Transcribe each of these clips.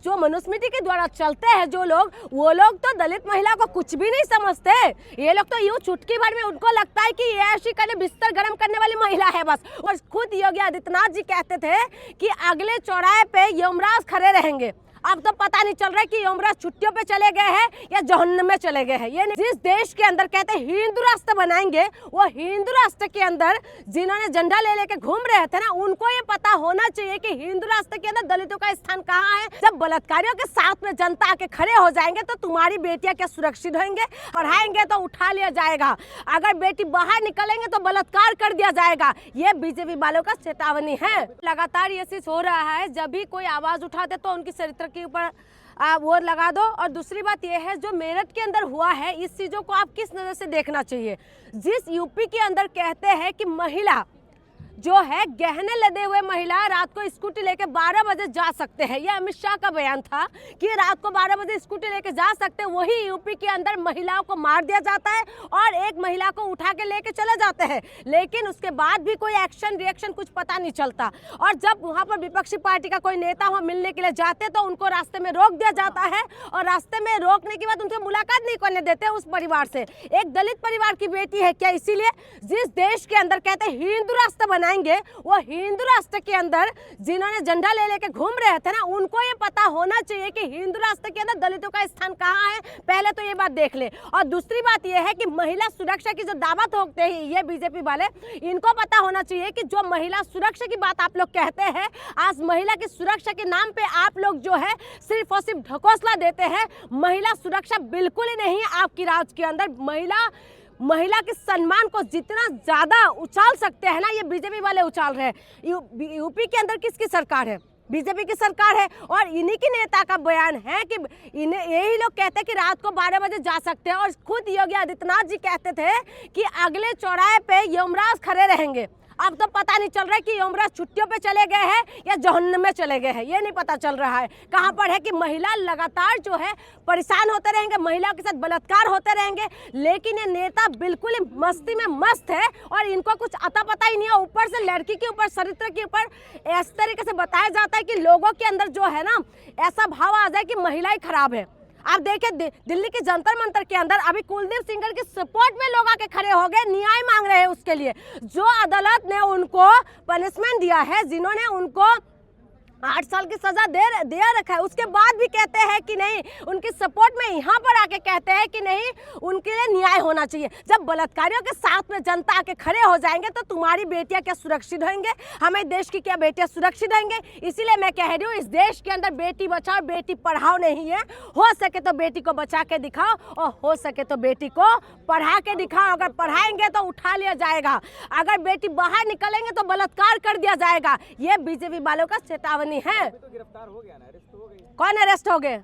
जो मनुस्मृति के द्वारा चलते हैं जो लोग, वो लोग तो दलित महिला को कुछ भी नहीं समझते। ये लोग तो यूं चुटकी भर में उनको लगता है कि ये ऐसी करने बिस्तर गर्म करने वाली महिला है बस। और खुद योगी आदित्यनाथ जी कहते थे कि अगले चौराहे पे यमराज खड़े रहेंगे। अब तो पता नहीं चल रहा है कि यमराज छुट्टियों पे चले गए हैं या जहन्नम में चले गए हैं। ये जिस देश के अंदर कहते हैं हिंदू राष्ट्र बनाएंगे, वो हिंदू राष्ट्र के अंदर जिन्होंने झंडा ले लेके घूम रहे थे ना, उनको ये पता होना चाहिए कि हिंदू राष्ट्र के अंदर दलितों का स्थान कहाँ है। जब बलात्कारियों के साथ में जनता आके खड़े हो जाएंगे तो तुम्हारी बेटियां क्या सुरक्षित होंगे? पढ़ाएंगे तो उठा लिया जाएगा, अगर बेटी बाहर निकलेंगे तो बलात्कार कर दिया जाएगा। ये बीजेपी वालों का चेतावनी है। लगातार ये चीज हो रहा है, जब भी कोई आवाज उठाते तो उनकी चरित्र के ऊपर वो लगा दो। और दूसरी बात यह है, जो मेरठ के अंदर हुआ है, इस चीजों को आप किस नजर से देखना चाहिए। जिस यूपी के अंदर कहते हैं कि महिला जो है गहने लदे हुए महिला रात को स्कूटी लेके 12 बजे जा सकते हैं, यह अमित शाह का बयान था कि रात को 12 बजे स्कूटी लेके जा सकते हैं। वही यूपी के अंदर महिलाओं को मार दिया जाता है और एक महिला को उठा के लेके चले जाते हैं, लेकिन उसके बाद भी कोई एक्शन रिएक्शन कुछ पता नहीं चलता। और जब वहां पर विपक्षी पार्टी का कोई नेता वहां मिलने के लिए जाते तो उनको रास्ते में रोक दिया जाता है और रास्ते में रोकने के बाद उनसे मुलाकात नहीं करने देते उस परिवार से। एक दलित परिवार की बेटी है क्या? इसीलिए जिस देश के अंदर कहते हैं हिंदू राष्ट्र बनाएंगे, वो हिंदू राष्ट्र के अंदर जिन्होंने झंडा ले लेके घूम रहे थे ना, उनको ये पता होना चाहिए कि हिंदू राष्ट्र के अंदर दलितों का स्थान कहाँ है। पहले तो ये बात देख ले। और दूसरी बात ये है कि महिला सुरक्षा की जो दावा ठोकते हैं ये बीजेपी वाले, इनको पता होना चाहिए कि जो महिला सुरक्षा की बात आप लोग कहते हैं, आज महिला की सुरक्षा के नाम पे आप लोग जो है सिर्फ और सिर्फ ढकोसला देते हैं। महिला सुरक्षा बिल्कुल ही नहीं है आपकी राज्य के अंदर। महिला के सम्मान को जितना ज्यादा उछाल सकते हैं ना, ये बीजेपी वाले उछाल रहे हैं। यूपी के अंदर किसकी सरकार है? बीजेपी की सरकार है। और इन्हीं की नेता का बयान है कि इन्हें यही लोग कहते हैं कि रात को 12 बजे जा सकते हैं। और खुद योगी आदित्यनाथ जी कहते थे कि अगले चौराहे पे यमराज खड़े रहेंगे। अब तो पता नहीं चल रहा है कि यमराज छुट्टियों पे चले गए हैं या जहन्नम में चले गए हैं, ये नहीं पता चल रहा है। कहाँ पर है कि महिला लगातार जो है परेशान होते रहेंगे, महिलाओं के साथ बलात्कार होते रहेंगे, लेकिन ये नेता बिल्कुल ही मस्ती में मस्त है और इनको कुछ अता पता ही नहीं है। ऊपर से लड़की के ऊपर, चरित्र के ऊपर इस तरीके से बताया जाता है कि लोगों के अंदर जो है ना, ऐसा भाव आ जाए कि महिला ही खराब है। आप देखिए दिल्ली के जंतर मंतर के अंदर अभी कुलदीप सिंघल के सपोर्ट में लोग आके खड़े हो गए, न्याय मांग रहे हैं उसके लिए। जो अदालत ने उनको पनिशमेंट दिया है, जिन्होंने उनको 8 साल की सजा दे रखा है, उसके बाद भी कहते हैं कि नहीं, उनकी सपोर्ट में यहाँ पर आके कहते हैं कि नहीं, उनके लिए न्याय होना चाहिए। जब बलात्कारियों के साथ में जनता आके खड़े हो जाएंगे तो तुम्हारी बेटियां क्या सुरक्षित होंगे? हमें देश की क्या बेटियां सुरक्षित होंगे? इसीलिए मैं कह रही हूँ, इस देश के अंदर बेटी बचाओ बेटी पढ़ाओ नहीं है। हो सके तो बेटी को बचा के दिखाओ और हो सके तो बेटी को पढ़ा के दिखाओ। अगर पढ़ाएंगे तो उठा लिया जाएगा, अगर बेटी बाहर निकलेंगे तो बलात्कार कर दिया जाएगा। ये बीजेपी वालों का चेतावनी है। तो गिरफ्तार हो गया ना, अरेस्ट हो गए। कौन अरेस्ट हो गए?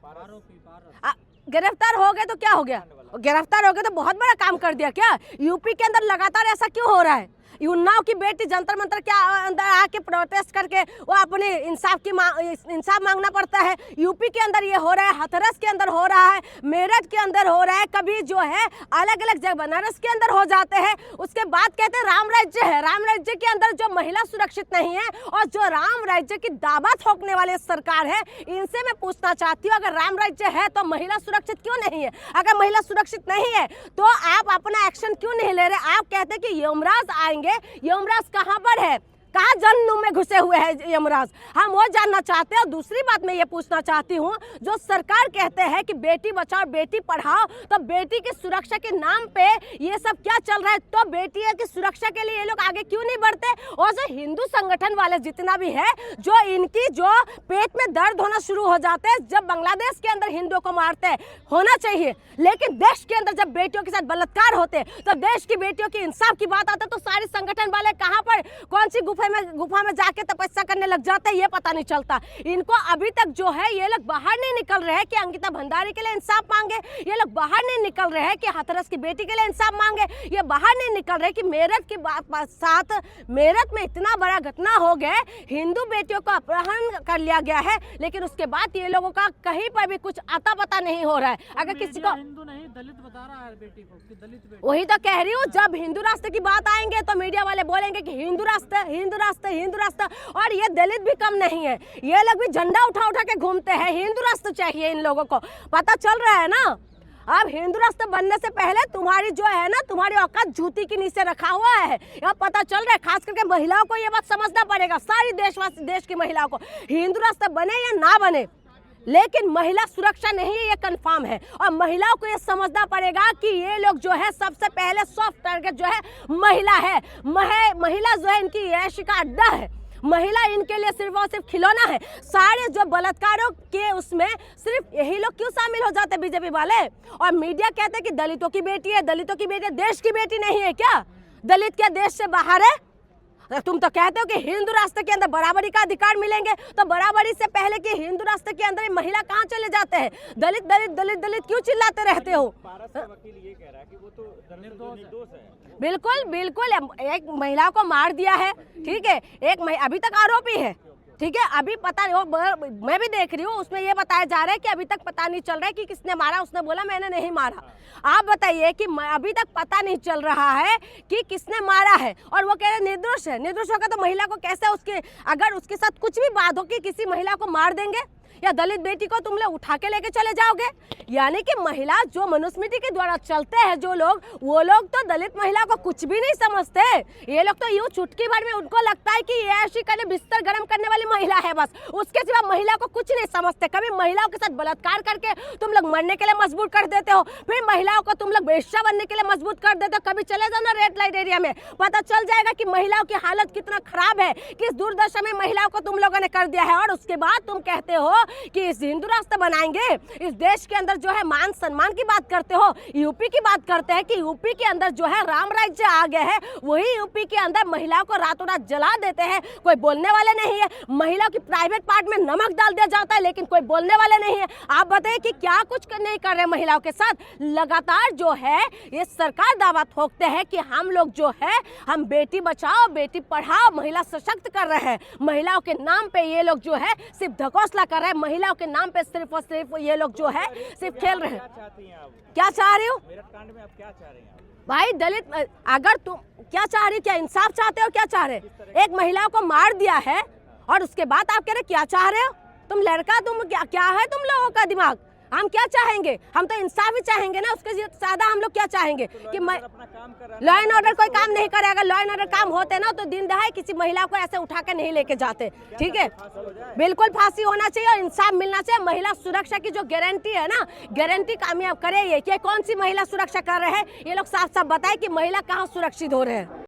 गिरफ्तार हो गए तो क्या हो गया? गिरफ्तार हो गए तो बहुत बड़ा काम कर दिया क्या? यूपी के अंदर लगातार ऐसा क्यों हो रहा है? उन्नाव की बेटी जंतर मंतर के अंदर आके प्रोटेस्ट करके वो अपने इंसाफ मांगना पड़ता है। यूपी के अंदर ये हो रहा है, हाथरस के अंदर हो रहा है, मेरठ के अंदर हो रहा है, कभी जो है अलग अलग जगह बनारस के अंदर हो जाते हैं। उसके बाद कहते हैं राम राज्य है। राम राज्य के अंदर जो महिला सुरक्षित नहीं है और जो राम राज्य की दावा ठोकने वाले सरकार है, इनसे मैं पूछना चाहती हूँ, अगर राम राज्य है तो महिला सुरक्षित क्यों नहीं है? अगर महिला सुरक्षित नहीं है तो आप अपना एक्शन क्यों नहीं ले रहे? आप कहते हैं कि यमराज आएंगे, यमराज कहां पर है? कहाँ जहन्नुम में घुसे हुए हैं यमराज? हम वो जानना चाहते हैं। और दूसरी बात मैं ये पूछना चाहती हूँ, जो सरकार कहते हैं कि बेटी बचाओ बेटी पढ़ाओ, तो बेटी की सुरक्षा के नाम पे ये सब क्या चल रहा है? तो बेटी की सुरक्षा के लिए ये लोग आगे क्यों नहीं बढ़ते? और जो हिंदू संगठन वाले जितना भी है, जो इनकी जो पेट में दर्द होना शुरू हो जाते हैं जब बांग्लादेश के अंदर हिंदुओं को मारते हैं, होना चाहिए, लेकिन देश के अंदर जब बेटियों के साथ बलात्कार होते हैं, तो देश की बेटियों की इंसाफ की बात आती है तो सारे संगठन वाले कहाँ पर, कौन सी गुफा में जाके तपस्या करने लग जाते हैं, ये पता नहीं चलता। इनको अभी तक जो है ये लोग बाहर नहीं निकल रहे हैं कि अंकिता भंडारी के लिए इंसाफ मांगे, ये लोग बाहर नहीं निकल रहे हैं कि हाथरस की बेटी के लिए इंसाफ मांगे, ये बाहर नहीं निकल रहे कि मेरठ के साथ मेरठ में इतना बड़ा घटना हो गया, हिंदू बेटियों को अपहरण कर लिया गया है, लेकिन उसके बाद ये लोगों का कहीं पर भी कुछ अता पता नहीं हो रहा है। अगर किसी को हिंदू नहीं दलित बता रहा है बेटी को कि दलित बेटी, वही तो कह रही हूँ, जब हिंदू राष्ट्र की बात आएंगे तो मीडिया वाले बोलेंगे कि हिंदू हिंदू राष्ट्र। और ये दलित भी कम नहीं है, ये लोग भी झंडा उठा उठा के घूमते हैं। हिंदू राष्ट्र चाहिए इन लोगों को, पता चल रहा है ना। अब हिंदू राष्ट्र बनने से पहले तुम्हारी जो है ना, तुम्हारी औकात जूती के नीचे रखा हुआ है, यह पता चल रहा है। खास करके महिलाओं को ये बात समझना पड़ेगा, सारी देशवासी देश की महिलाओं को, हिंदू राष्ट्र बने या ना बने, लेकिन महिला सुरक्षा नहीं है, ये कंफर्म है। और महिलाओं को ये समझना पड़ेगा कि ये लोग जो है सबसे पहले सॉफ्ट टारगेट जो है महिला है। महिला जो है इनकी ऐश का अड्डा है, महिला इनके लिए सिर्फ और सिर्फ खिलौना है। सारे जो बलात्कारों के उसमें सिर्फ यही लोग क्यों शामिल हो जाते बीजेपी वाले। और मीडिया कहते हैं कि दलितों की बेटी है, दलितों की बेटी है, देश की बेटी नहीं है क्या? दलित क्या देश से बाहर है? तुम तो कहते हो कि हिंदू राष्ट्र के अंदर बराबरी का अधिकार मिलेंगे, तो बराबरी से पहले कि हिंदू राष्ट्र के अंदर महिला कहाँ चले जाते हैं? दलित दलित दलित दलित क्यों चिल्लाते रहते हो? पारस का वकील ये कह रहा है कि वो तो निर्दोष है। बिल्कुल बिल्कुल, एक महिला को मार दिया है, ठीक है, अभी तक आरोपी है, ठीक है, अभी पता नहीं, मैं भी देख रही हूँ उसमें ये बताया जा रहा है कि अभी तक पता नहीं चल रहा है कि किसने मारा। उसने बोला मैंने नहीं मारा। आप बताइए कि अभी तक पता नहीं चल रहा है कि किसने मारा है, और वो कह रहे निर्दोष है। निर्दोष होगा तो महिला को कैसे, उसके अगर उसके साथ कुछ भी बात हो कि किसी महिला को मार देंगे या दलित बेटी को तुम लोग उठा के लेके चले जाओगे? यानी कि महिला जो मनुस्मृति के द्वारा चलते हैं जो लोग, वो लोग तो दलित महिला को कुछ भी नहीं समझते। ये लोग तो यूं चुटकी भर में उनको लगता है कि ये ऐसी करने बिस्तर गर्म करने वाली महिला है, बस उसके सिवा महिला को कुछ नहीं समझते। कभी महिलाओं के साथ बलात्कार करके तुम लोग मरने के लिए मजबूर कर देते हो, फिर महिलाओं को तुम लोग वेश्या बनने के लिए मजबूर कर देते हो। कभी चले जाओ ना रेड लाइट एरिया में, पता चल जाएगा कि महिलाओं की हालत कितना खराब है, किस दुर्दशा में महिलाओं को तुम लोगों ने कर दिया है। और उसके बाद तुम कहते हो कि इस हिंदू राष्ट्र बनाएंगे, इस देश के अंदर जो है मान सम्मान की बात करते हो। यूपी की बात करते हैं कि यूपी के अंदर जो है राम राज्य आ गया है, वही यूपी के अंदर महिलाओं को रातों रात जला देते हैं, कोई बोलने वाले नहीं है। महिलाओं की प्राइवेट पार्ट में नमक डाल दिया जाता है, लेकिन कोई बोलने वाले नहीं है। आप बताइए कि क्या कुछ नहीं कर रहे महिलाओं के साथ। लगातार जो है ये सरकार दावा ठोकते हैं कि हम लोग जो है हम बेटी बचाओ बेटी पढ़ाओ, महिला सशक्त कर रहे हैं। महिलाओं के नाम पे ये लोग जो है सिर्फ ढकोसला कर रहे हैं, महिलाओं के नाम पे सिर्फ और सिर्फ ये लोग जो है सिर्फ खेल रहे हैं। क्या चाह रही हो मेरठ कांड में आप क्या चाह रहे हैं? भाई दलित, अगर तुम क्या चाह रही, क्या इंसाफ चाहते हो, क्या चाह रहे? एक महिला को मार दिया है और उसके बाद आप कह रहे क्या चाह रहे हो? तुम लड़का, तुम क्या है तुम लोगों का दिमाग? हम क्या चाहेंगे? हम तो इंसाफ ही चाहेंगे ना, उसके ज्यादा हम लोग क्या चाहेंगे? कि लॉ एंड ऑर्डर कोई काम नहीं करे। अगर लॉ एंड ऑर्डर काम होते ना तो दिन दहाड़े किसी महिला को ऐसे उठा के नहीं लेके जाते, ठीक है। बिल्कुल फांसी होना चाहिए और इंसाफ मिलना चाहिए। महिला सुरक्षा की जो गारंटी है ना, गारंटी कामयाब करे। ये कौन सी महिला सुरक्षा कर रहे हैं? ये लोग साफ साफ बताए कि महिला कहाँ सुरक्षित हो रहे हैं।